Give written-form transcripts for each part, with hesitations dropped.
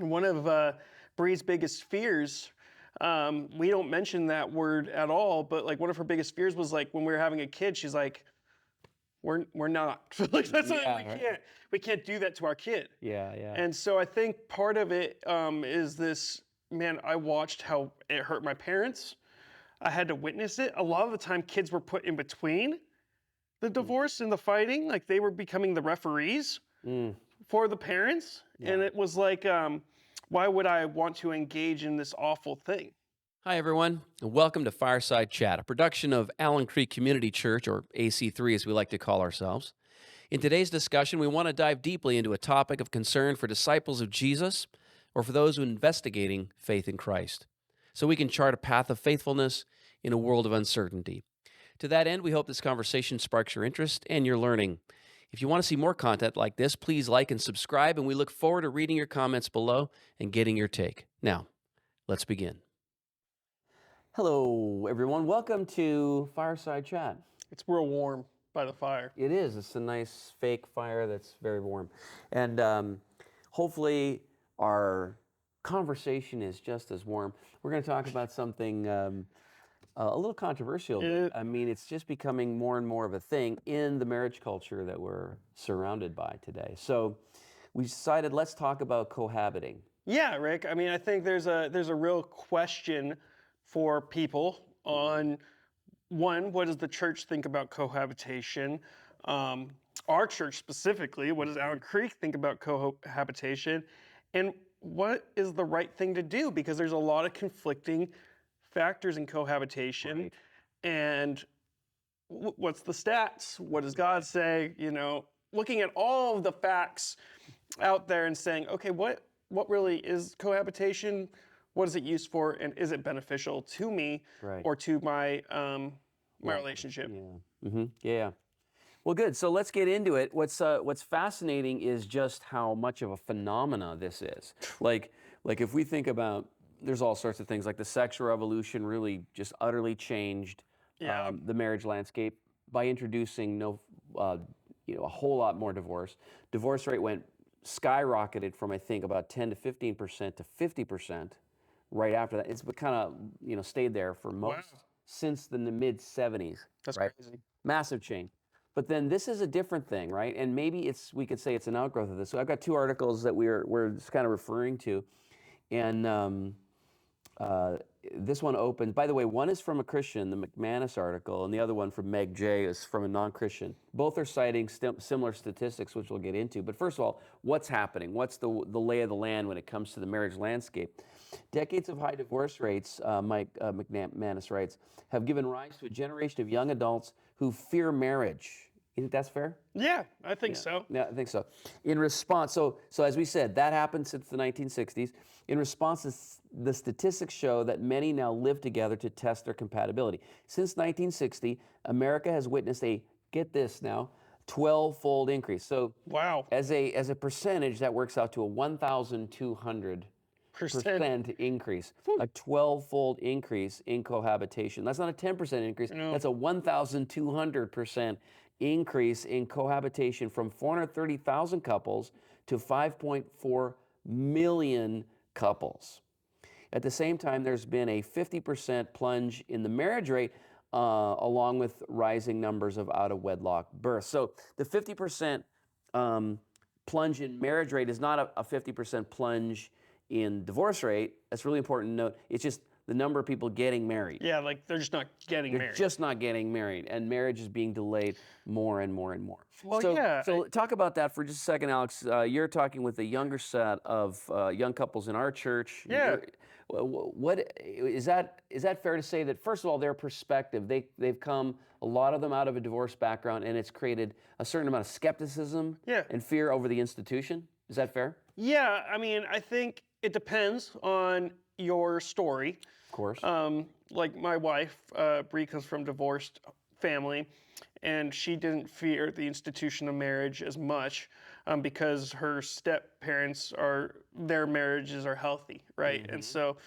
One of Bree's biggest fears, we don't mention that word at all, but like one of her biggest fears was like when we were having a kid, she's like, we're not. Like that's we can't do that to our kid. Yeah, yeah. And so I think part of it is this, man, I watched how it hurt my parents. I had to witness it. A lot of the time kids were put in between the divorce and the fighting, like they were becoming the referees for the parents. Yeah. And it was like, why would I want to engage in this awful thing? Hi, everyone, and welcome to Fireside Chat, a production of Allen Creek Community Church, or AC3 as we like to call ourselves. In today's discussion, we want to dive deeply into a topic of concern for disciples of Jesus or for those who are investigating faith in Christ, so we can chart a path of faithfulness in a world of uncertainty. To that end, we hope this conversation sparks your interest and your learning. If you want to see more content like this, please like and subscribe, and we look forward to reading your comments below and getting your take. Now, let's begin. Hello, everyone. Welcome to Fireside Chat. It's real warm by the fire. It is. It's a nice fake fire that's very warm. And hopefully our conversation is just as warm. We're going to talk about something a little controversial. I mean, it's just becoming more and more of a thing in the marriage culture that we're surrounded by today. So we decided, let's talk about cohabiting. Yeah, Rick. I mean, I think there's a real question for people on, one, what does the church think about cohabitation? Our church specifically, what does Allen Creek think about cohabitation? And what is the right thing to do? Because there's a lot of conflicting factors in cohabitation. Right. And what's the stats? What does God say? You know, looking at all of the facts out there and saying, okay, what really is cohabitation? What is it used for, and is it beneficial to me or to my relationship? Yeah. Yeah. Well, good. So let's get into it. What's fascinating is just how much of a phenomena this is. Like if we think about, there's all sorts of things. Like the sexual revolution really just utterly changed the marriage landscape by introducing a whole lot more divorce. Divorce rate went skyrocketed from I think about 10 to 15% to 50%. Right after that, it's kind of stayed there for most since the mid 70s. That's right? crazy. Massive change. But then this is a different thing, right? And maybe we could say it's an outgrowth of this. So I've got two articles that we're just kind of referring to, and this one opens. By the way, one is from a Christian, the McManus article, and the other one from Meg J is from a non-Christian. Both are citing similar statistics, which we'll get into. But first of all, what's happening? What's the lay of the land when it comes to the marriage landscape? Decades of high divorce rates, Mike McManus writes, have given rise to a generation of young adults who fear marriage. You think that's fair? Yeah, I think so. Yeah, I think so. In response, so as we said, that happened since the 1960s. In response, the statistics show that many now live together to test their compatibility. Since 1960, America has witnessed get this now, 12-fold increase. So wow. As a percentage, that works out to a 1,200% increase, a 12-fold increase in cohabitation. That's not a 10% increase. No. That's a 1,200% increase in cohabitation from 430,000 couples to 5.4 million couples. At the same time, there's been a 50% plunge in the marriage rate, along with rising numbers of out-of-wedlock births. So the 50% plunge in marriage rate is not a 50% plunge in divorce rate. That's really important to note. It's just the number of people getting married. Yeah, like they're just not getting married. They're just not getting married, and marriage is being delayed more and more and more. Well, So talk about that for just a second, Alex. You're talking with a younger set of young couples in our church. Yeah. What is that fair to say that, first of all, their perspective, they've come, a lot of them, out of a divorce background, and it's created a certain amount of skepticism and fear over the institution? Is that fair? Yeah, I mean, I think it depends on your story. Of course. Like my wife, Bree, comes from a divorced family, and she didn't fear the institution of marriage as much because her step-parents their marriages are healthy, right? Mm-hmm. And so,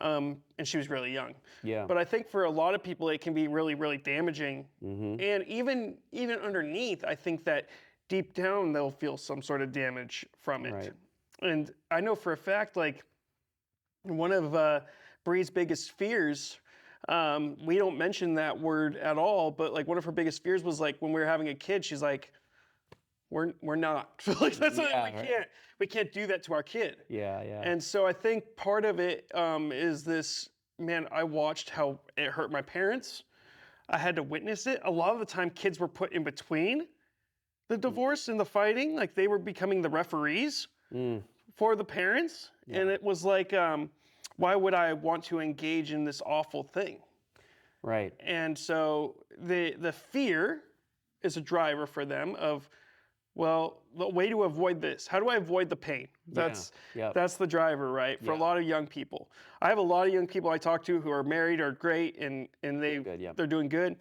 and she was really young. Yeah. But I think for a lot of people, it can be really, really damaging. Mm-hmm. And even underneath, I think that deep down, they'll feel some sort of damage from it. Right. And I know for a fact, like, one of Bree's biggest fears, we don't mention that word at all, but like one of her biggest fears was like when we were having a kid, she's like, we're not. Like that's what, Yeah, right. we can't do that to our kid. Yeah, yeah. And so I think part of it is this, man, I watched how it hurt my parents. I had to witness it. A lot of the time kids were put in between the divorce and the fighting, like they were becoming the referees for the parents. And it was like, why would I want to engage in this awful thing? Right. And so the fear is a driver for them of, well, the way to avoid this. How do I avoid the pain? That's the driver, right? For a lot of young people. I have a lot of young people I talk to who are married, are great, and they're doing good.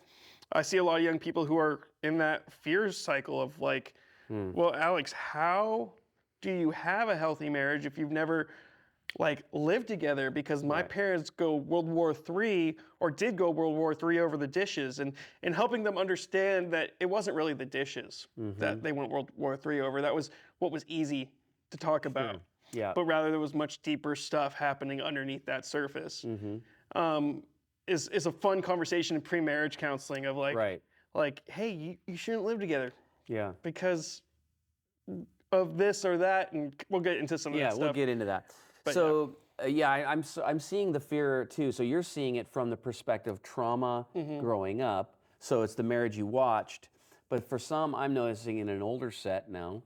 I see a lot of young people who are in that fear cycle of like, well, Alex, how do you have a healthy marriage if you've never like lived together? Because my parents go World War III or did go World War III over the dishes, and helping them understand that it wasn't really the dishes that they went World War III over. That was what was easy to talk about. Yeah. But rather there was much deeper stuff happening underneath that surface. Is a fun conversation in pre-marriage counseling of like, like, hey, you shouldn't live together. Yeah. Because of this or that, and we'll get into some of that stuff. Yeah, we'll get into that. But so I'm seeing the fear too. So you're seeing it from the perspective of trauma growing up. So it's the marriage you watched. But for some, I'm noticing in an older set now,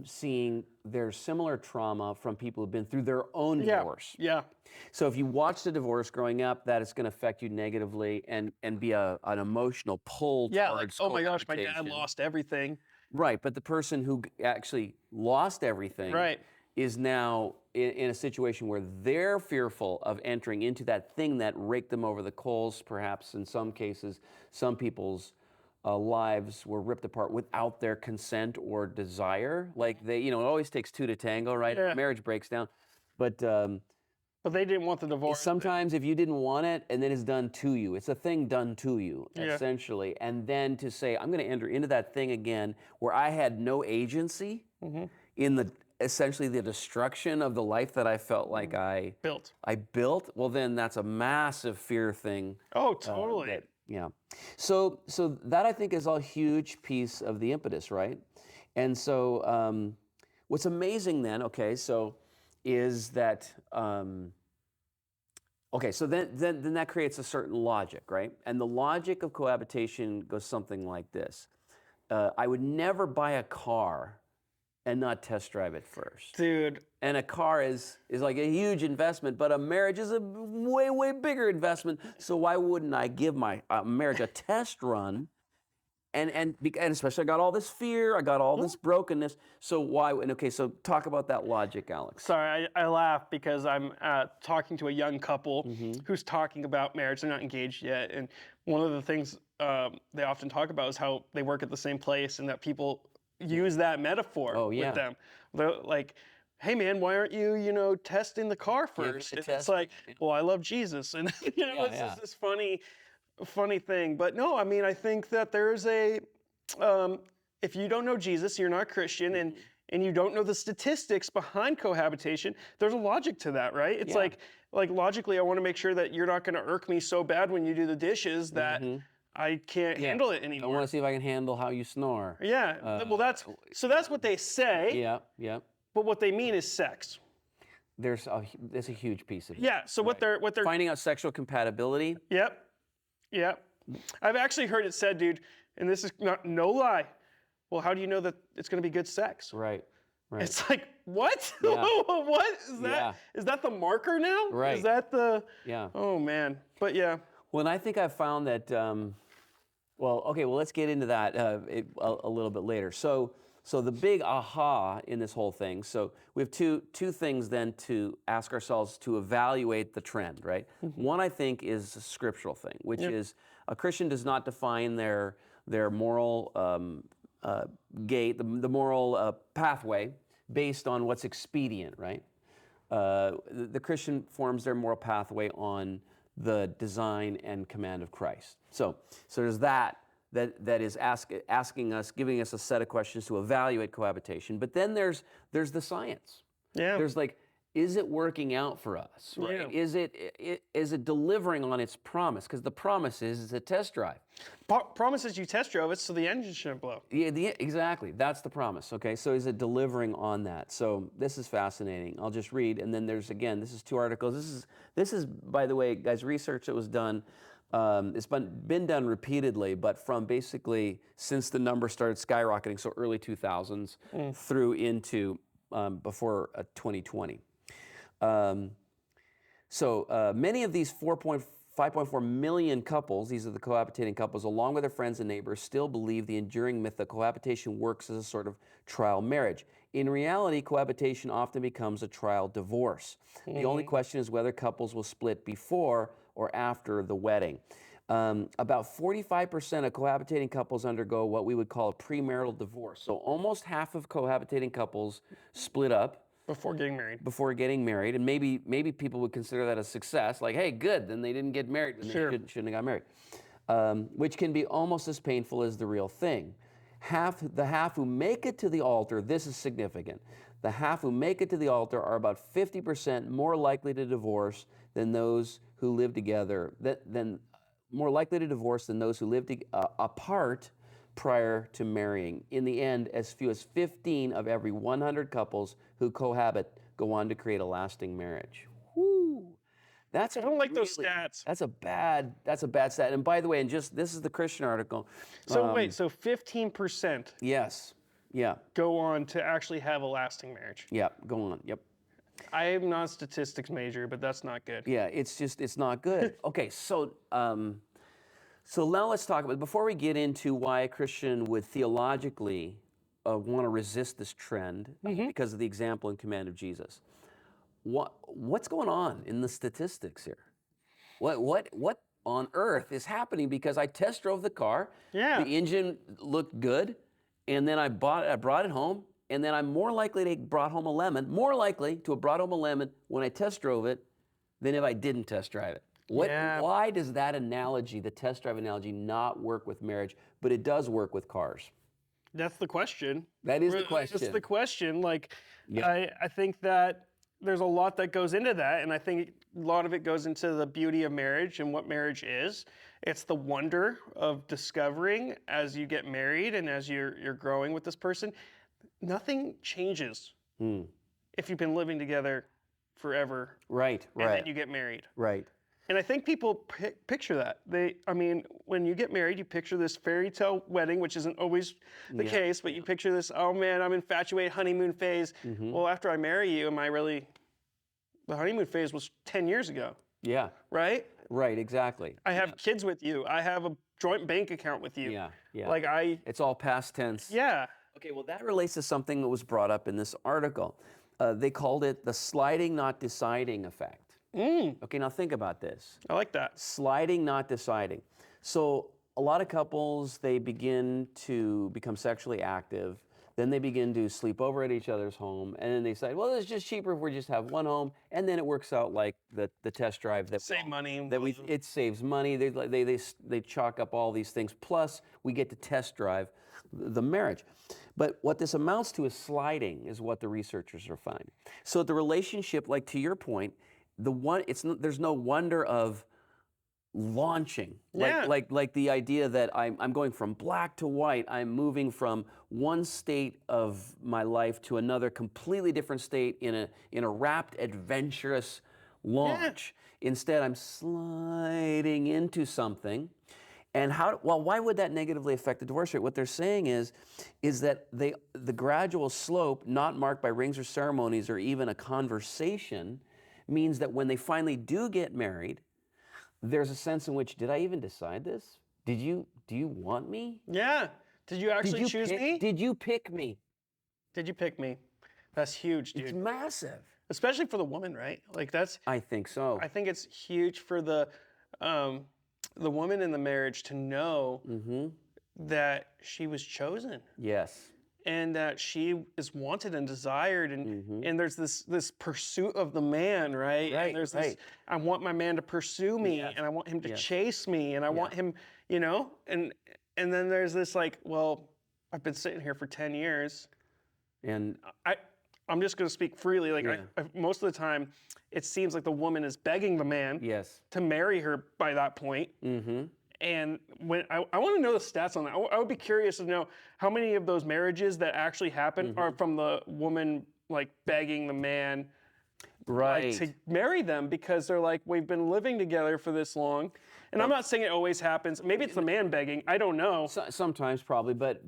seeing there's similar trauma from people who've been through their own divorce. Yeah. So if you watched a divorce growing up, that is going to affect you negatively and be an emotional pull towards oh my gosh, my dad cohabitation. lost everything. Right, but the person who actually lost everything is now in a situation where they're fearful of entering into that thing that raked them over the coals. Perhaps in some cases, some people's lives were ripped apart without their consent or desire. Like they, it always takes two to tango, right? Yeah. Marriage breaks down, but they didn't want the divorce. sometimes if you didn't want it and then it's done to you, it's a thing done to you, essentially. And then to say, I'm going to enter into that thing again where I had no agency in essentially the destruction of the life that I felt like I built, well then that's a massive fear thing. Oh, totally. So that I think is a huge piece of the impetus, right? And so what's amazing then, is that so then that creates a certain logic, right? And the logic of cohabitation goes something like this. I would never buy a car and not test drive it first. Dude. And a car is like a huge investment, but a marriage is a way, way bigger investment. So why wouldn't I give my marriage a test run? And especially I got all this fear, I got all this brokenness. So why? And so talk about that logic, Alex. Sorry, I laugh because I'm talking to a young couple who's talking about marriage. They're not engaged yet, and one of the things they often talk about is how they work at the same place, and that people use that metaphor with them. They're like, hey man, why aren't you, testing the car first? And it's like, well, I love Jesus, and it's just this funny thing. But no, I mean, I think that there's if you don't know Jesus, you're not a Christian, and you don't know the statistics behind cohabitation, there's a logic to that, right? It's like logically, I want to make sure that you're not going to irk me so bad when you do the dishes that I can't handle it anymore. I want to see if I can handle how you snore. Yeah, well, that's what they say. Yeah. But what they mean is sex. There's a huge piece of it. Yeah. So what they're finding out sexual compatibility. Yep. I've actually heard it said, dude, and this is no lie. Well, how do you know that it's going to be good sex? Right. It's like, what? Yeah. What is that? Is that the marker now? Right. Is that the? Oh man. But yeah. Well, and I think I've found that. Let's get into that a little bit later. So the big aha in this whole thing. So we have two things then to ask ourselves to evaluate the trend, right? One, I think, is a scriptural thing, which is a Christian does not define their moral gate, the moral pathway based on what's expedient, right? The Christian forms their moral pathway on the design and command of Christ. So there's that that is asking us, giving us a set of questions to evaluate cohabitation. But then there's the science. Yeah. There's like, is it working out for us? Right? Yeah. Is it delivering on its promise? Because the promise is it's a test drive. Promises you test drove it so the engine shouldn't blow. Yeah, exactly. That's the promise. Okay, so is it delivering on that? So this is fascinating. I'll just read, and then there's this is 2 articles. This is by the way, guys, research that was done. It's been done repeatedly, but from basically since the number started skyrocketing, so early 2000s through into before 2020. Many of these 5.4 million couples, these are the cohabitating couples, along with their friends and neighbors, still believe the enduring myth that cohabitation works as a sort of trial marriage. In reality, cohabitation often becomes a trial divorce. The only question is whether couples will split before or after the wedding. About 45% of cohabitating couples undergo what we would call a premarital divorce. So almost half of cohabitating couples split up Before getting married. and maybe people would consider that a success, like, hey, good, then they didn't get married when Sure. they shouldn't have got married, which can be almost as painful as the real thing. The half who make it to the altar, this is significant, the half who make it to the altar are about 50% more likely to divorce than those who live together, more likely to divorce than those who live apart prior to marrying. In the end, as few as 15 of every 100 couples who cohabit go on to create a lasting marriage. Whoo! I don't like those stats. That's a bad stat. And by the way, this is the Christian article. So wait, so 15% Yes. Yeah. go on to actually have a lasting marriage. Yeah. Go on. Yep. I am not a statistics major, but that's not good. Yeah. It's not good. Okay. So now let's talk about, before we get into why a Christian would theologically want to resist this trend because of the example and command of Jesus. What's going on in the statistics here? What on earth is happening? Because I test drove the car, Yeah. the engine looked good, and then I brought it home, and then I'm more likely to have brought home a lemon when I test drove it than if I didn't test drive it. Why does that analogy, the test drive analogy, not work with marriage, but it does work with cars? That's the question. That is the question. That's the question. Like, Yeah. I think that there's a lot that goes into that, and I think a lot of it goes into the beauty of marriage and what marriage is. It's the wonder of discovering as you get married and as you're growing with this person. Nothing changes if you've been living together forever. Right. And then you get married. Right. And I think people picture that. When you get married, you picture this fairy tale wedding, which isn't always the case, but you picture this, oh man, I'm infatuated, honeymoon phase. Well, after I marry you, the honeymoon phase was 10 years ago. Yeah. Right? Right, exactly. I have kids with you. I have a joint bank account with you. Yeah. It's all past tense. Yeah. Okay, well, that relates to something that was brought up in this article. They called it the sliding, not deciding effect. Okay, now think about this. I like that. Sliding, not deciding. So a lot of couples, they begin to become sexually active. Then they begin to sleep over at each other's home. And then they say, well, it's just cheaper if we just have one home. And then it works out like the test drive. Save money. It saves money. They chalk up all these things. Plus, we get to test drive the marriage. But what this amounts to is sliding, is what the researchers are finding. So the relationship, like to your point, there's no wonder of launching, like the idea that I'm going from black to white. I'm moving from one state of my life to another completely different state in a rapt, adventurous launch. Instead, I'm sliding into something. And why would that negatively affect the divorce rate? What they're saying is that the gradual slope, not marked by rings or ceremonies or even a conversation, means that when they finally do get married, there's a sense in which, did I even decide this? Do you want me? Yeah. Did you actually choose me? Did you pick me? Did you pick me? That's huge, dude. It's massive. Especially for the woman, right? Like I think so. I think it's huge for the woman in the marriage to know that she was chosen. Yes. And that she is wanted and desired, and there's this pursuit of the man, right? And there's this, I want my man to pursue me, and I want him to chase me, and I want him, and And then there's this like, well, I've been sitting here for 10 years. And I'm just going to speak freely. Like Yeah. most of the time, it seems like the woman is begging the man yes. to marry her by that point. Mm-hmm. And when I want to know the stats on that. I would be curious to know how many of those marriages that actually happen are from the woman like begging the man Right. like, to marry them because they're like, we've been living together for this long. And I'm not saying it always happens. Maybe it's the man begging. I don't know. Sometimes probably, but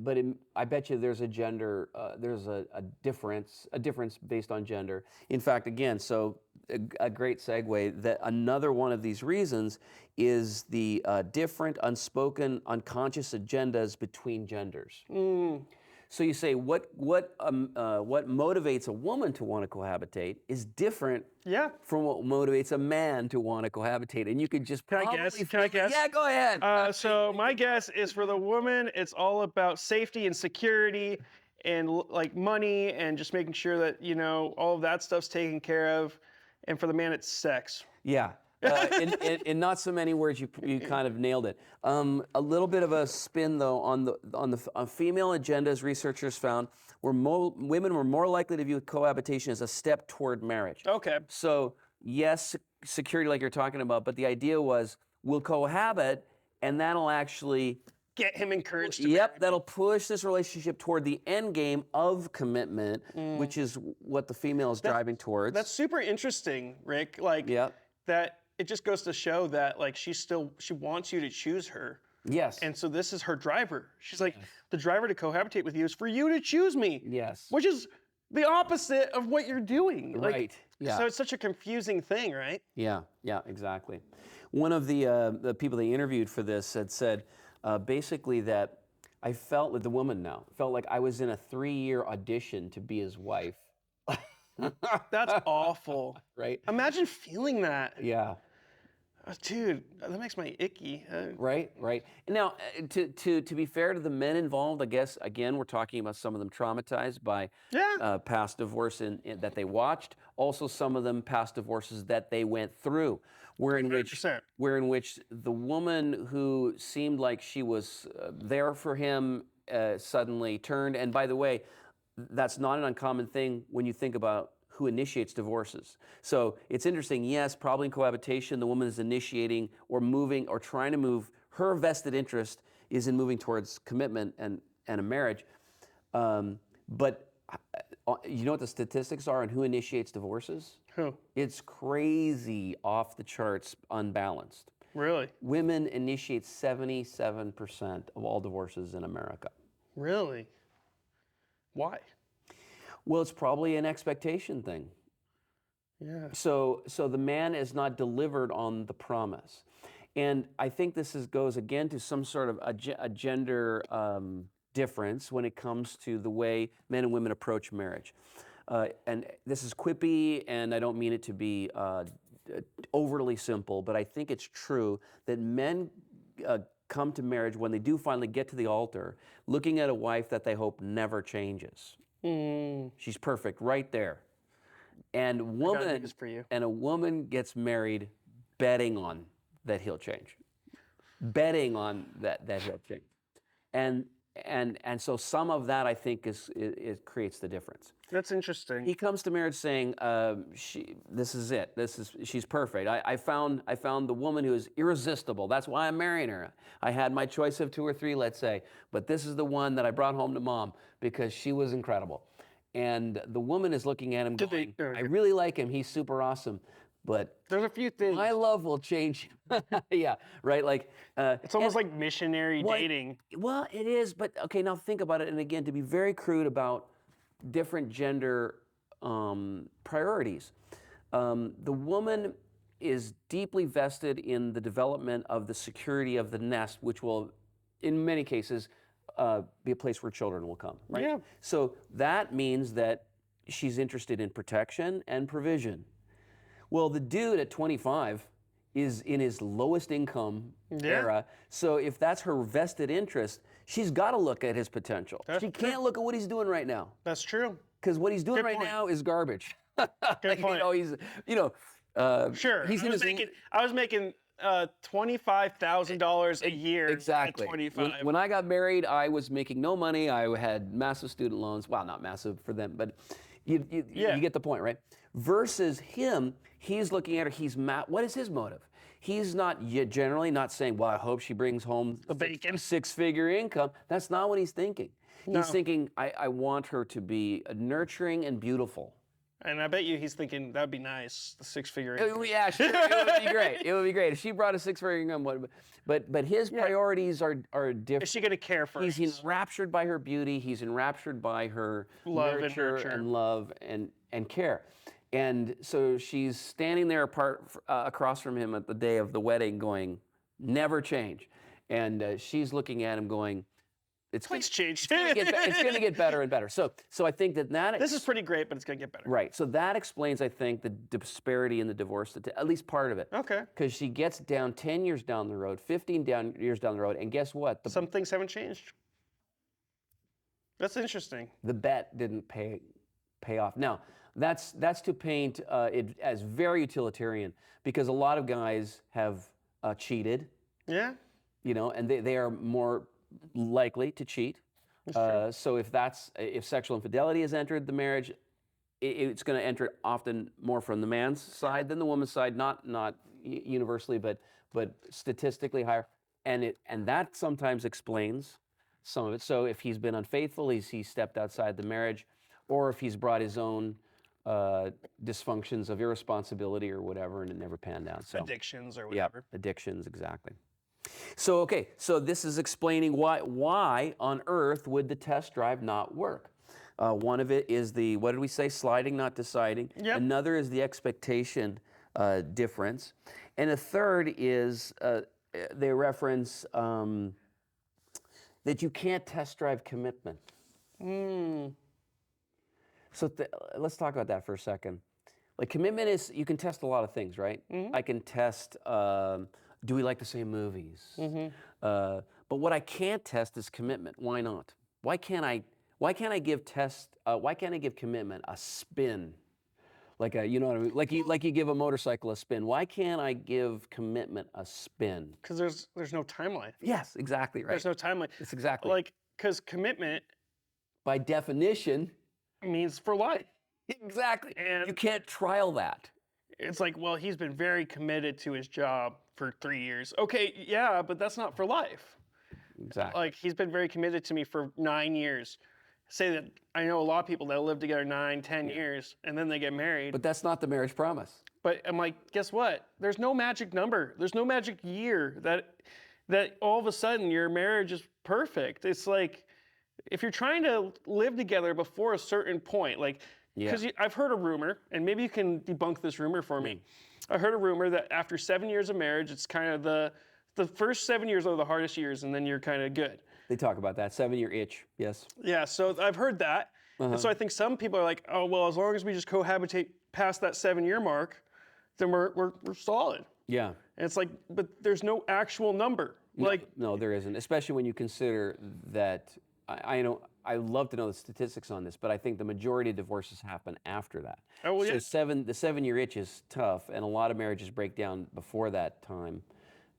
I bet you there's a gender, there's a difference based on gender. In fact, again, so a great segue that another one of these reasons is the different, unspoken, unconscious agendas between genders. So you say what motivates a woman to want to cohabitate is different Yeah. from what motivates a man to want to cohabitate, and you could just Can I probably guess? Can feel I it. guess? Yeah, go ahead. So my guess is for the woman, it's all about safety and security and like money and just making sure that, you know, all of that stuff's taken care of. And for the man, it's sex. Yeah. In not so many words, you kind of nailed it. A little bit of a spin though on female agendas. Researchers found women were more likely to view cohabitation as a step toward marriage. Okay. So yes, security like you're talking about, but the idea was we'll cohabit, and that'll actually Get him encouraged to Yep, that'll push this relationship toward the end game of commitment, which is what the female is driving towards. That's super interesting, Rick. Like Yep. that it just goes to show that like she wants you to choose her. Yes. And so this is her driver. She's like, the driver to cohabitate with you is for you to choose me. Yes. Which is the opposite of what you're doing. Like, Right. Yeah. So it's such a confusing thing, right? Yeah, exactly. One of the people they interviewed for this had said basically that I felt like the woman now felt like I was in a 3-year audition to be his wife. That's awful. Right? Imagine feeling that. Yeah. Dude, that makes my icky. Right. Now, to be fair to the men involved, I guess again we're talking about some of them traumatized by past divorce that they watched. Also, some of them past divorces that they went through, wherein which the woman who seemed like she was there for him suddenly turned. And by the way, that's not an uncommon thing when you think about who initiates divorces. So it's interesting, yes, probably in cohabitation, the woman is initiating or moving or trying to move. Her vested interest is in moving towards commitment and a marriage. But you know what the statistics are on who initiates divorces? Who? It's crazy, off the charts, unbalanced. Really? Women initiate 77% of all divorces in America. Really? Why? Well, it's probably an expectation thing. Yeah. So the man is not delivered on the promise. And I think this goes again to some sort of a gender difference when it comes to the way men and women approach marriage. And this is quippy, and I don't mean it to be overly simple, but I think it's true that men come to marriage when they do finally get to the altar, looking at a wife that they hope never changes. She's perfect right there. And a woman gets married betting on that he'll change. Betting on that he'll change. And so some of that I think it creates the difference. That's interesting. He comes to marriage saying, this is it. She's perfect. I found the woman who is irresistible. That's why I'm marrying her. I had my choice of 2 or 3, let's say, but this is the one that I brought home to mom because she was incredible. And the woman is looking at him going, I really like him. He's super awesome. But there's a few things. My love will change. Yeah, right? Like it's almost like missionary dating. Well, it is, but okay, now think about it. And again, to be very crude about different gender priorities. The woman is deeply vested in the development of the security of the nest, which will, in many cases, be a place where children will come, right? Yeah. So that means that she's interested in protection and provision. Well, the dude at 25 is in his lowest income era. So if that's her vested interest, she's got to look at his potential. She can't look at what he's doing right now. That's true. Because what he's doing now is garbage. Good point. Sure. I was making $25,000 a year Exactly. at 25. When I got married, I was making no money. I had massive student loans. Well, not massive for them, but you get the point, right? Versus him, he's looking at her. What is his motive? He's not generally not saying, well, I hope she brings home The bacon. six-figure income. That's not what he's thinking. No. He's thinking, I want her to be nurturing and beautiful. And I bet you he's thinking, that'd be nice, the six-figure income. Yeah, sure. It would be great. It would be great if she brought a six-figure income. But his priorities are different. Is she going to care for us? He's enraptured by her beauty. He's enraptured by her Love and nurture nurture. and love and care. And so she's standing there across from him at the day of the wedding, going, "Never change." And she's looking at him, going, Please change. It's going to get better and better. So I think that This is pretty great, but it's going to get better. right. So that explains, I think, the disparity in the divorce, at least part of it. Okay. Because she gets down 10 years down the road, 15 years down the road, and guess what? Some things haven't changed. That's interesting. The bet didn't pay off. Now, that's to paint it as very utilitarian, because a lot of guys have cheated, Yeah. and they are more likely to cheat. So if sexual infidelity has entered the marriage, it's going to enter often more from the man's side than the woman's side, not universally, but statistically higher, and that sometimes explains some of it. So if he's been unfaithful, he stepped outside the marriage, or if he's brought his own dysfunctions of irresponsibility or whatever, and it never panned out. So Addictions or whatever. addictions, exactly. So this is explaining why on earth would the test drive not work. One of it is what did we say? Sliding, not deciding. Yep. Another is the expectation difference. And a third is they reference that you can't test drive commitment. So let's talk about that for a second. Like, commitment is, you can test a lot of things, right? I can test, do we like the same movies? But what I can't test is commitment. Why not? Why can't I give commitment a spin? Like you know what I mean? Like you give a motorcycle a spin. Why can't I give commitment a spin? Because there's no timeline. Yes, exactly right. There's no timeline. It's exactly because commitment by definition means for life. Exactly. And you can't trial that. It's like, well, he's been very committed to his job for 3 years. Okay, yeah, but that's not for life. Exactly. Like, he's been very committed to me for 9 years. Say that I know a lot of people that live together 9, 10 years, and then they get married. But that's not the marriage promise. But I'm like, guess what? There's no magic number. There's no magic year that all of a sudden your marriage is perfect. It's like, if you're trying to live together before a certain point, like, because I've heard a rumor, and maybe you can debunk this rumor for me. I heard a rumor that after 7 years of marriage, it's kind of the first 7 years are the hardest years, and then you're kind of good. They talk about that 7-year itch. Yes. Yeah, so I've heard that. And so I think some people are like, oh, well, as long as we just cohabitate past that 7-year mark, then we're solid. Yeah. And it's like, but there's no actual number. No, there isn't. Especially when you consider that, I'd love to know the statistics on this, but I think the majority of divorces happen after that. Oh, well, so the 7-year itch is tough, and a lot of marriages break down before that time,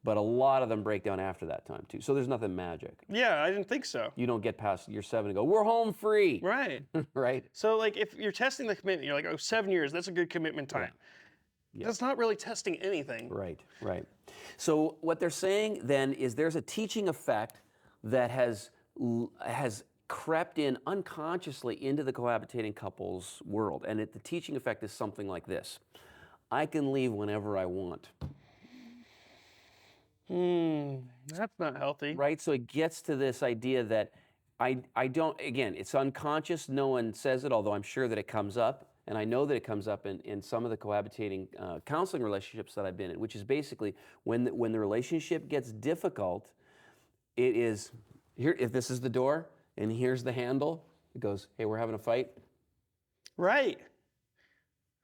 but a lot of them break down after that time too. So there's nothing magic. Yeah, I didn't think so. You don't get past year 7 and go, we're home free. Right. Right. So like, if you're testing the commitment, you're like, oh, 7 years, that's a good commitment time. Yeah. That's not really testing anything. Right, right. So what they're saying then is there's a teaching effect that has crept in unconsciously into the cohabitating couple's world. And the teaching effect is something like this. I can leave whenever I want. That's not healthy. Right? So it gets to this idea that I don't, again, it's unconscious. No one says it, although I'm sure that it comes up. And I know that it comes up in some of the cohabitating counseling relationships that I've been in, which is basically when the relationship gets difficult, it is, here, if this is the door and here's the handle, it goes, hey, we're having a fight. Right.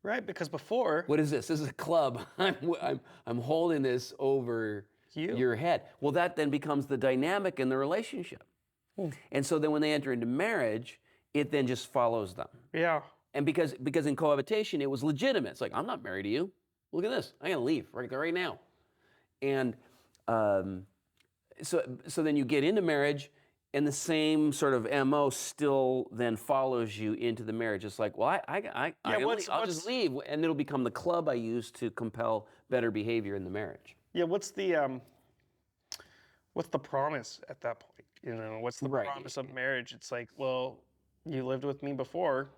Right, because before. What is this? This is a club. I'm holding this over your head. Well, that then becomes the dynamic in the relationship. And so then when they enter into marriage, it then just follows them. Yeah. And because in cohabitation, it was legitimate. It's like, I'm not married to you. Look at this. I'm going to leave right now. And so then you get into marriage, and the same sort of MO still then follows you into the marriage. It's like, well, I'll just leave, and it'll become the club I use to compel better behavior in the marriage. Yeah, what's the promise at that point? You know, what's the promise of marriage? It's like, well, you lived with me before.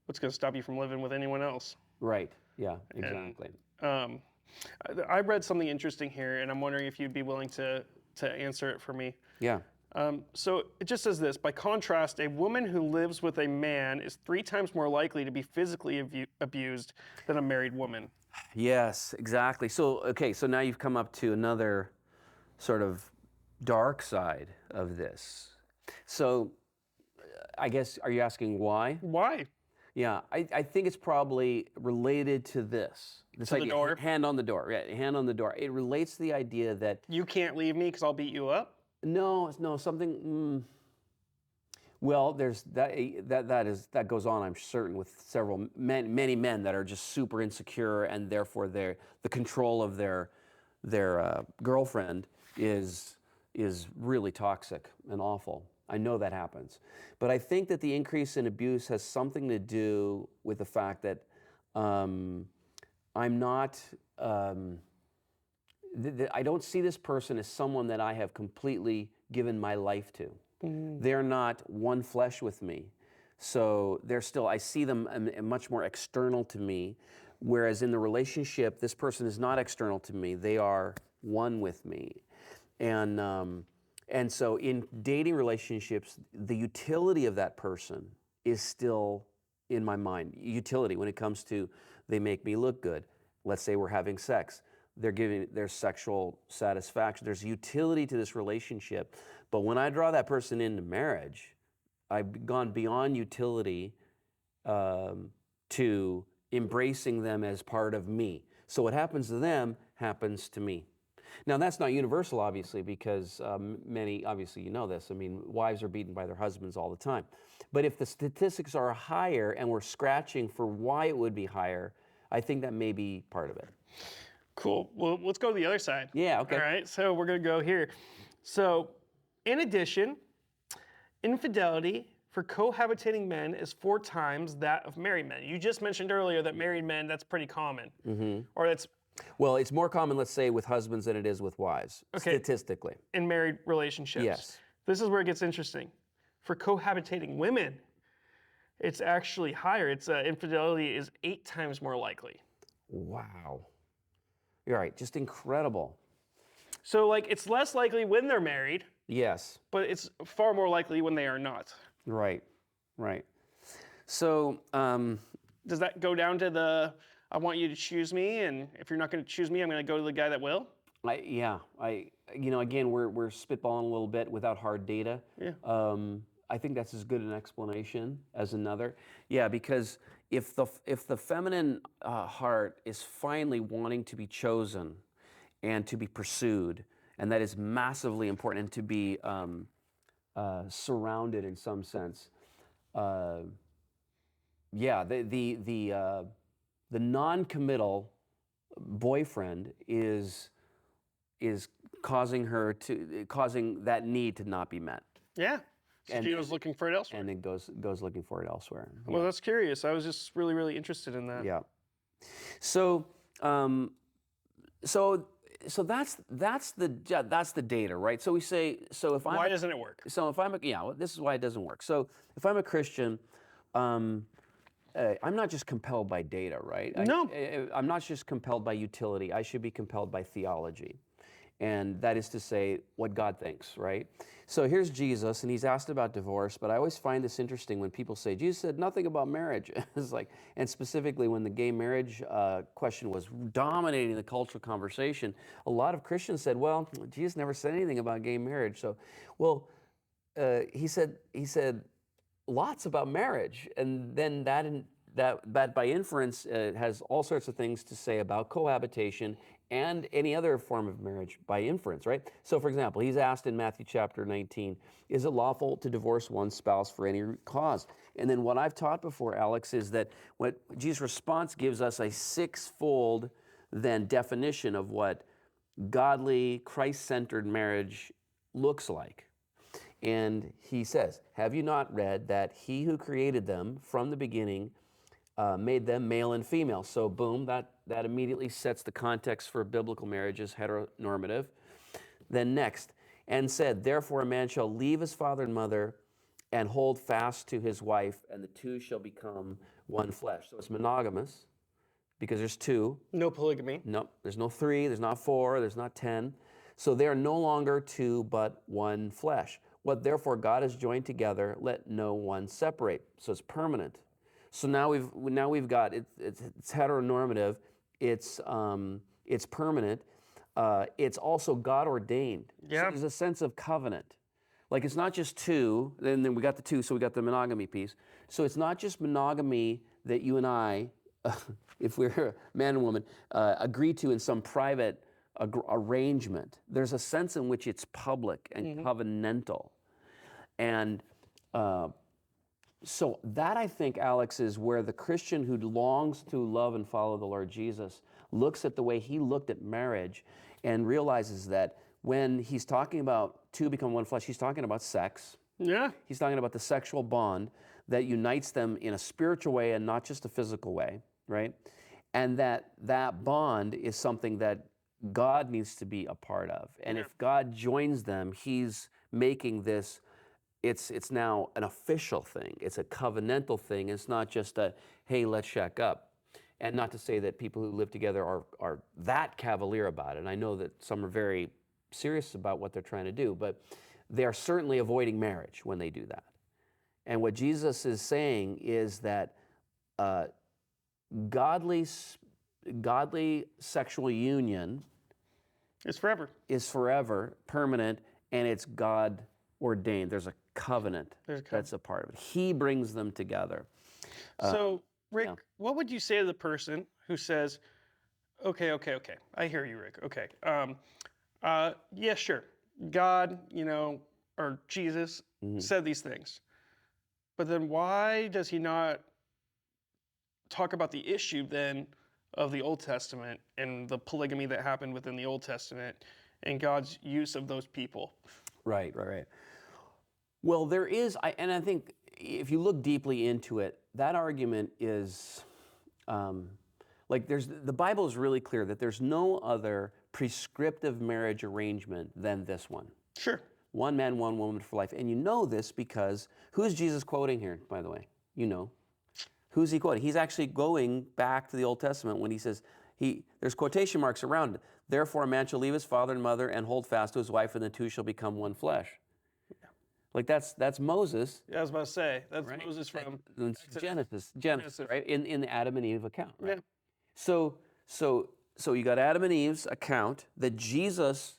What's going to stop you from living with anyone else? Right. Yeah, exactly. And, I read something interesting here, and I'm wondering if you'd be willing to answer it for me. Yeah. So it just says this: by contrast, a woman who lives with a man is 3 times more likely to be physically abused than a married woman. Yes, exactly. So, okay, so now you've come up to another sort of dark side of this. So, I guess, are you asking why? Why? Yeah, I think it's probably related to this. It's To the door? Hand on the door. Yeah, hand on the door. It relates to the idea that You can't leave me because I'll beat you up? no, something. Well, there's that goes on. I'm certain with many men that are just super insecure, and therefore the control of their girlfriend is really toxic and awful. I know that happens, but I think that the increase in abuse has something to do with the fact that I'm not. I don't see this person as someone that I have completely given my life to. They're not one flesh with me. So they're still, I see them much more external to me, whereas in the relationship, this person is not external to me. They are one with me. And so in dating relationships, the utility of that person is still in my mind. Utility when it comes to they make me look good. Let's say we're having sex. They're giving their sexual satisfaction. There's utility to this relationship. But when I draw that person into marriage, I've gone beyond utility to embracing them as part of me. So what happens to them happens to me. Now, that's not universal, obviously, because many, obviously you know this, I mean, wives are beaten by their husbands all the time. But if the statistics are higher and we're scratching for why it would be higher, I think that may be part of it. Cool. Well, let's go to the other side. Yeah, okay. All right, so we're going to go here. So, in addition, infidelity for cohabitating men is 4 times that of married men. You just mentioned earlier that married men, that's pretty common. Or that's Well, it's more common, let's say, with husbands than it is with wives, statistically. in married relationships. Yes. This is where it gets interesting. For cohabitating women, it's actually higher. It's infidelity is 8 times more likely. Wow. You're right, just incredible. So, like, it's less likely when they're married, Yes. but it's far more likely when they are not. Right, right. So, Does that go down to the, I want you to choose me, and if you're not going to choose me, I'm going to go to the guy that will? Again, we're spitballing a little bit without hard data. Yeah. I think that's as good an explanation as another. Yeah, because if the feminine heart is finally wanting to be chosen and to be pursued, and that is massively important, and to be surrounded in some sense. The non-committal boyfriend is causing that need to not be met. Yeah. So she was looking for it elsewhere. And it goes looking for it elsewhere. Well, that's curious. I was just really, really interested in that. Yeah. So that's the data, right? So we say, so if Why doesn't it work? So if this is why it doesn't work. So if I'm a Christian, I'm not just compelled by data, right? No. I'm not just compelled by utility. I should be compelled by theology. And that is to say, what God thinks, right? So here's Jesus, and he's asked about divorce, but I always find this interesting when people say, Jesus said nothing about marriage. It's like, and specifically when the gay marriage question was dominating the cultural conversation, a lot of Christians said, well, Jesus never said anything about gay marriage. So, well, he said lots about marriage, and then that by inference has all sorts of things to say about cohabitation and any other form of marriage by inference, right? So for example, he's asked in Matthew chapter 19, is it lawful to divorce one's spouse for any cause? And then what I've taught before, Alex, is that what Jesus' response gives us a 6-fold then definition of what godly, Christ-centered marriage looks like. And he says, have you not read that he who created them from the beginning made them male and female? So boom, that immediately sets the context for biblical marriage as heteronormative. Then next, and said, therefore a man shall leave his father and mother and hold fast to his wife, and the two shall become one flesh. So it's monogamous because there's two. No polygamy. No, there's no 3, there's not 4, there's not 10. So they are no longer two, but one flesh. What therefore God has joined together, let no one separate. So it's permanent. So now we've got it's heteronormative, it's permanent, it's also God ordained. Yeah. So there's a sense of covenant. Like it's not just two, then we got the two, so we got the monogamy piece. So it's not just monogamy that you and I, if we're a man and woman, agree to in some private arrangement. There's a sense in which it's public and covenantal. And so that, I think, Alex, is where the Christian who longs to love and follow the Lord Jesus looks at the way he looked at marriage and realizes that when he's talking about two become one flesh, he's talking about sex. Yeah. He's talking about the sexual bond that unites them in a spiritual way and not just a physical way, right? And that bond is something that God needs to be a part of. And if God joins them, he's making this, it's now an official thing. It's a covenantal thing. It's not just a, hey, let's shack up. And not to say that people who live together are that cavalier about it. And I know that some are very serious about what they're trying to do, but they are certainly avoiding marriage when they do that. And what Jesus is saying is that godly sexual union It's forever. is forever, permanent, and it's God ordained. There's a covenant that's a part of it. He brings them together. So, Rick, what would you say to the person who says, okay, I hear you, Rick. Okay. Yeah, sure. God, or Jesus said these things. But then why does he not talk about the issue then of the Old Testament and the polygamy that happened within the Old Testament and God's use of those people? Right. Well, there is, and I think if you look deeply into it, that argument is, the Bible is really clear that there's no other prescriptive marriage arrangement than this one. Sure. One man, one woman for life. And you know this because, who is Jesus quoting here, by the way? You know. Who's he quoting? He's actually going back to the Old Testament when he says, there's quotation marks around it. Therefore a man shall leave his father and mother and hold fast to his wife, and the two shall become one flesh. Yeah. Like that's Moses. Yeah, I was about to say, that's right? Moses from Genesis, right? In the Adam and Eve account. Right? Yeah. So you got Adam and Eve's account that Jesus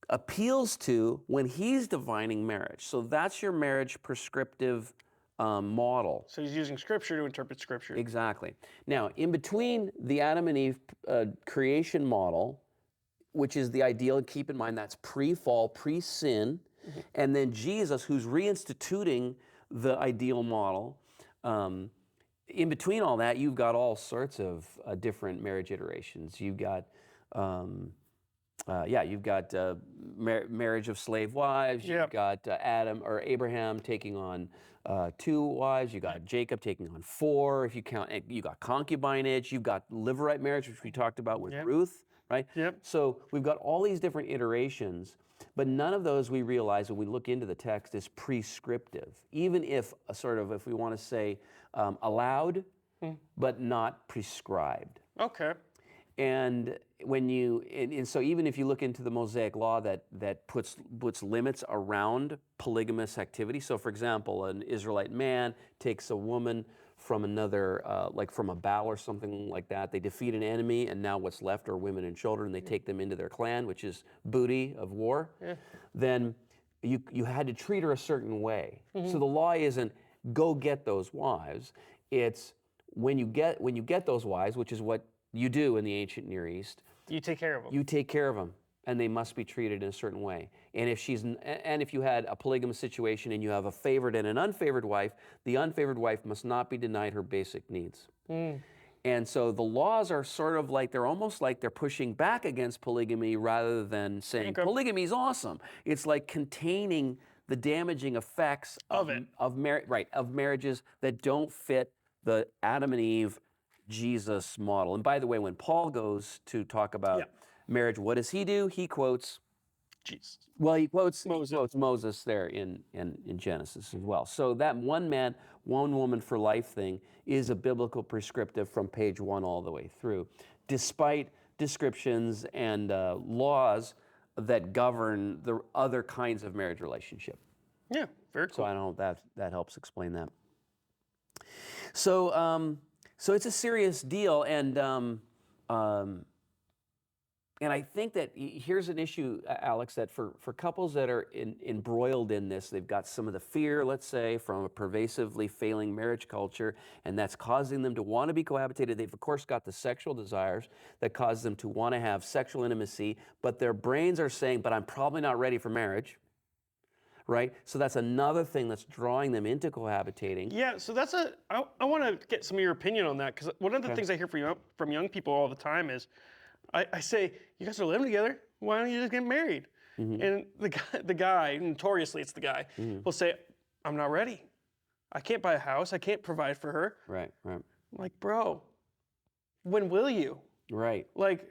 appeals to when he's defining marriage. So that's your marriage prescriptive model. So he's using Scripture to interpret Scripture. Exactly. Now, in between the Adam and Eve creation model, which is the ideal, and keep in mind that's pre-fall, pre-sin, and then Jesus, who's reinstituting the ideal model, in between all that, you've got all sorts of different marriage iterations. You've got, marriage of slave wives. You've got Abraham taking on 2 wives. You got Jacob taking on 4. If you count, you got concubinage. You've got Levirate marriage, which we talked about with Ruth, right? Yep. So we've got all these different iterations, but none of those we realize when we look into the text is prescriptive, even if if we want to say allowed, but not prescribed. Okay. And so even if you look into the Mosaic law that puts limits around polygamous activity. So for example, an Israelite man takes a woman from another, like from a Baal or something like that. They defeat an enemy, and now what's left are women and children. They take them into their clan, which is booty of war. Yeah. Then you had to treat her a certain way. So the law isn't go get those wives. It's when you get those wives, which is what you do in the ancient Near East. You take care of them. You take care of them, and they must be treated in a certain way. And if you had a polygamous situation and you have a favored and an unfavored wife, the unfavored wife must not be denied her basic needs. And so the laws are sort of like, they're almost like they're pushing back against polygamy rather than saying Okay. polygamy is awesome. It's like containing the damaging effects Of it. of marriages that don't fit the Adam and Eve Jesus model. And by the way, when Paul goes to talk about Yeah. marriage, what does he do? He quotes, Jesus. well, he quotes Moses. Moses there in Genesis as well. So that one man, one woman for life thing is a biblical prescriptive from page 1 all the way through, despite descriptions and laws that govern the other kinds of marriage relationship. Yeah, very cool. So I don't know if that helps explain that. So so it's a serious deal, and I think that here's an issue, Alex, that for couples that are embroiled in this, they've got some of the fear, let's say, from a pervasively failing marriage culture, and that's causing them to want to be cohabitated. They've, of course, got the sexual desires that cause them to want to have sexual intimacy, but their brains are saying, but I'm probably not ready for marriage, right? So that's another thing that's drawing them into cohabitating. Yeah, so I want to get some of your opinion on that, because one of the things I hear from young people all the time is, I say, you guys are living together, why don't you just get married? And the guy, notoriously it's the guy, will say, I'm not ready. I can't buy a house, I can't provide for her. Right. I'm like, bro, when will you? Right. Like,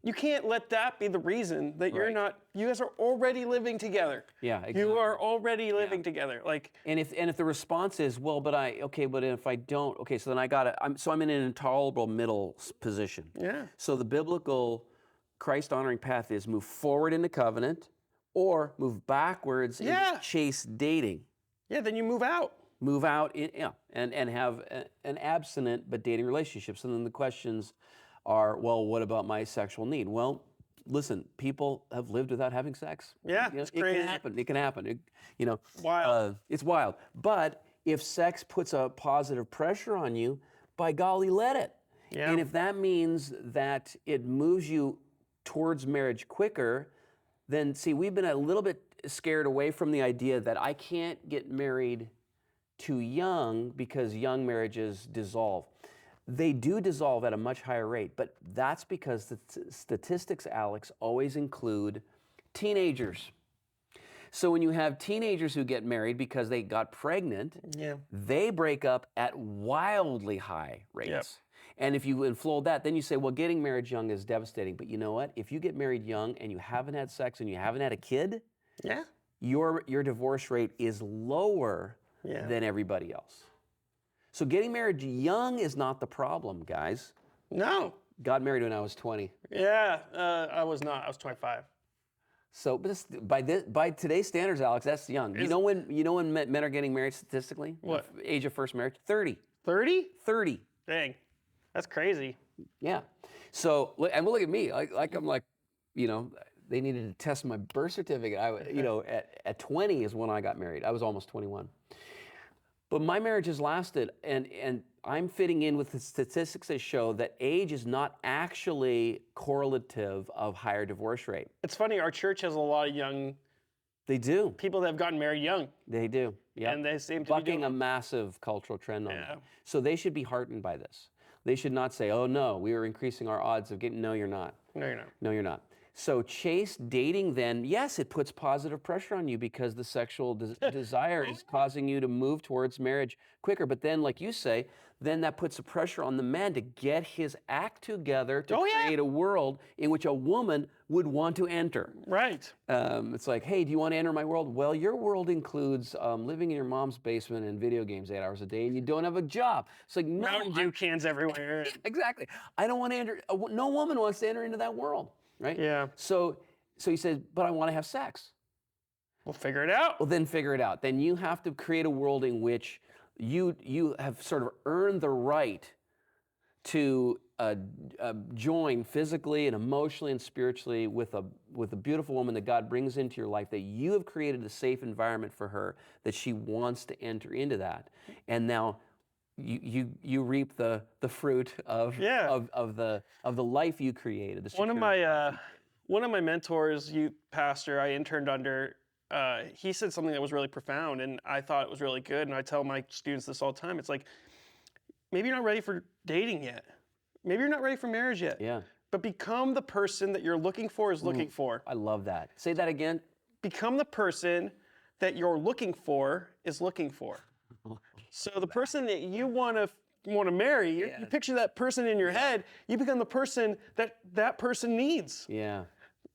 you can't let that be the reason that you're not, you guys are already living together. Yeah, exactly. You are already living together. Like, And if the response is, well, but if I don't, okay, so then I'm in an intolerable middle position. yeah. So the biblical Christ-honoring path is move forward into covenant or move backwards into chase dating. Yeah, then you move out. Move out, and have an abstinent but dating relationship. So then the questions are, well, what about my sexual need? Well, listen, people have lived without having sex. Yeah, it's crazy. It can happen. Wild. It's wild. But if sex puts a positive pressure on you, by golly, let it. Yeah. And if that means that it moves you towards marriage quicker, then see, we've been a little bit scared away from the idea that I can't get married too young because young marriages dissolve. They do dissolve at a much higher rate, but that's because the statistics, Alex, always include teenagers. So when you have teenagers who get married because they got pregnant, they break up at wildly high rates. Yep. And if you unfold that, then you say, well, getting married young is devastating. But you know what? If you get married young and you haven't had sex and you haven't had a kid, your divorce rate is lower than everybody else. So getting married young is not the problem, guys. No. Got married when I was 20. Yeah, I was not. I was 25. So by today's standards, Alex, that's young. You know when men are getting married statistically? What? Age of first marriage? 30. 30? 30. Dang, that's crazy. Yeah. So, and look at me. I'm like, they needed to test my birth certificate. At 20 is when I got married. I was almost 21. But my marriage has lasted, and I'm fitting in with the statistics that show that age is not actually correlative of higher divorce rate. It's funny, our church has a lot of young They do. people that have gotten married young. They do. Yeah. And they seem to be bucking doing a massive cultural trend on Yeah. that. So they should be heartened by this. They should not say, oh no, we are increasing our odds of getting, no, you're not. No, you're not. No, you're not. So chase dating then, yes, it puts positive pressure on you because the sexual desire is causing you to move towards marriage quicker. But then, like you say, then that puts a pressure on the man to get his act together to create a world in which a woman would want to enter. Right. It's like, hey, do you want to enter my world? Well, your world includes living in your mom's basement and video games 8 hours a day, and you don't have a job. It's like, no, Mountain Dew cans everywhere. exactly. I don't want to enter. No woman wants to enter into that world, right? Yeah. So he says, but I want to have sex. We'll figure it out. Well, then figure it out. Then you have to create a world in which you have sort of earned the right to join physically and emotionally and spiritually with a beautiful woman that God brings into your life, that you have created a safe environment for her, that she wants to enter into that. And now you reap the fruit of the life you created. One of my mentors, youth pastor I interned under, he said something that was really profound, and I thought it was really good. And I tell my students this all the time. It's like, maybe you're not ready for dating yet. Maybe you're not ready for marriage yet. Yeah. But become the person that you're looking for is looking for. I love that. Say that again. Become the person that you're looking for is looking for. So the person that you want to marry, you picture that person in your head, you become the person that person needs. Yeah.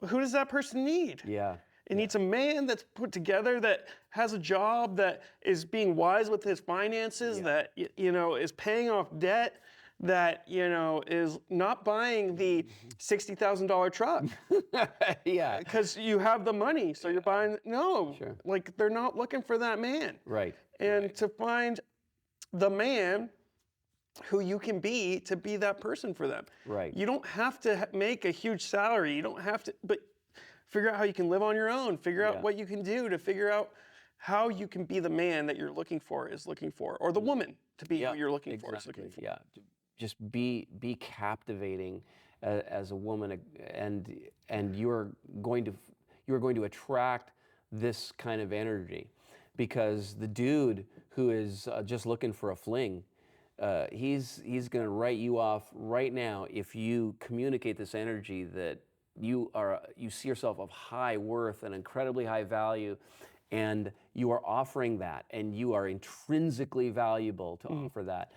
Who does that person need? Yeah. It needs a man that's put together, that has a job, that is being wise with his finances, that is paying off debt, that is not buying the $60,000 truck. Yeah. Because you have the money, so you're buying. No, Sure. like they're not looking for that man. Right. And to find the man who you can be to be that person for them. Right. You don't have to make a huge salary. You don't have to, but figure out how you can live on your own. Figure out what you can do to figure out how you can be the man that you're looking for is looking for, or the woman to be who you're looking for is looking for. Yeah. Just be captivating as a woman, and you're going to attract this kind of energy, because the dude who is just looking for a fling, he's going to write you off right now if you communicate this energy that you see yourself of high worth and incredibly high value, and you are offering that, and you are intrinsically valuable to offer that.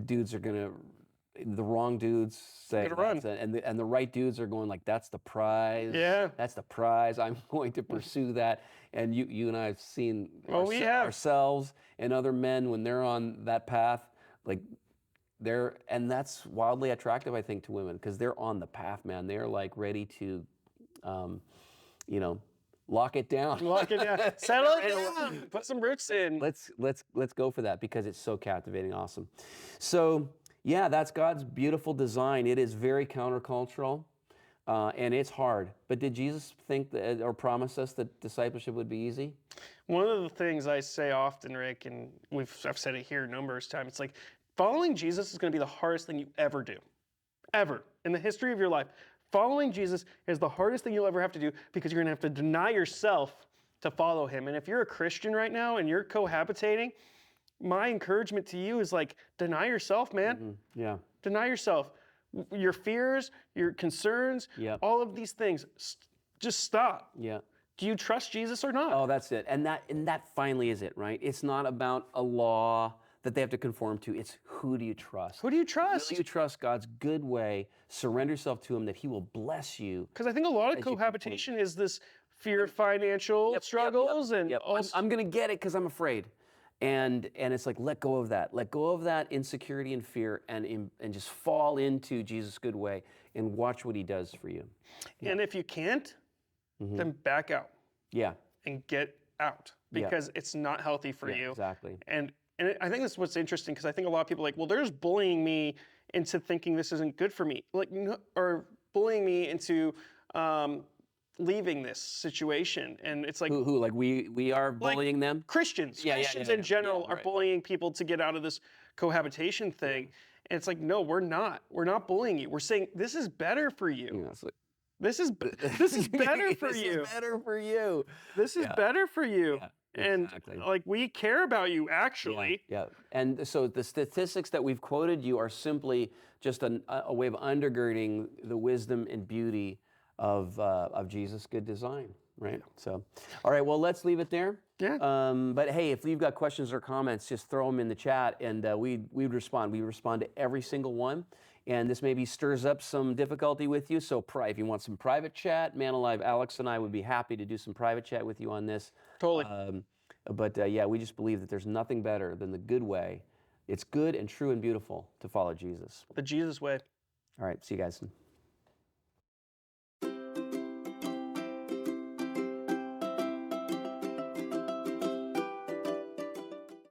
Dudes are gonna, the wrong dudes say, and the right dudes are going like, that's the prize. Yeah. That's the prize. I'm going to pursue that. And you and I have seen ourselves and other men when they're on that path, like and that's wildly attractive, I think, to women, because they're on the path, man. They're like ready to, lock it down. Lock it down. Settle it down. Put some roots in. Let's go for that, because it's so captivating, awesome. So yeah, that's God's beautiful design. It is very countercultural, and it's hard. But did Jesus think that, or promise us that discipleship would be easy? One of the things I say often, Rick, and I've said it here numerous times, it's like following Jesus is going to be the hardest thing you ever do, ever in the history of your life. Following Jesus is the hardest thing you'll ever have to do, because you're going to have to deny yourself to follow him. And if you're a Christian right now and you're cohabitating, my encouragement to you is like, deny yourself, man. Mm-hmm. Yeah. Deny yourself. Your fears, your concerns, all of these things, just stop. Yeah. Do you trust Jesus or not? Oh, that's it. And that finally is it, right? It's not about a law that they have to conform to. It's, who do you trust? Who do you trust? Will you trust God's good way? Surrender yourself to him, that he will bless you. Because I think a lot of cohabitation is this fear of financial struggles and I'm going to get it because I'm afraid. And it's like, let go of that. Let go of that insecurity and fear, and just fall into Jesus' good way and watch what he does for you. And if you can't, then back out. Yeah. And get out, because it's not healthy for you. Exactly. And I think that's what's interesting, because I think a lot of people are like, well, they're just bullying me into thinking this isn't good for me, or bullying me into leaving this situation. And it's like, who like we are bullying them? Christians in general are bullying people to get out of this cohabitation thing. And it's like, no, we're not bullying you. We're saying this is better for you. This is better for you. This is better for you. This is better for you. Yeah. And like, we care about you, actually. Yeah. And so the statistics that we've quoted you are simply just a way of undergirding the wisdom and beauty of Jesus' good design, right? So, all right, well, let's leave it there. Yeah. But hey, if you've got questions or comments, just throw them in the chat, and we'd respond. We respond to every single one. And this maybe stirs up some difficulty with you. So if you want some private chat, Man Alive Alex and I would be happy to do some private chat with you on this. Totally. But we just believe that there's nothing better than the good way. It's good and true and beautiful to follow Jesus. The Jesus way. All right, see you guys.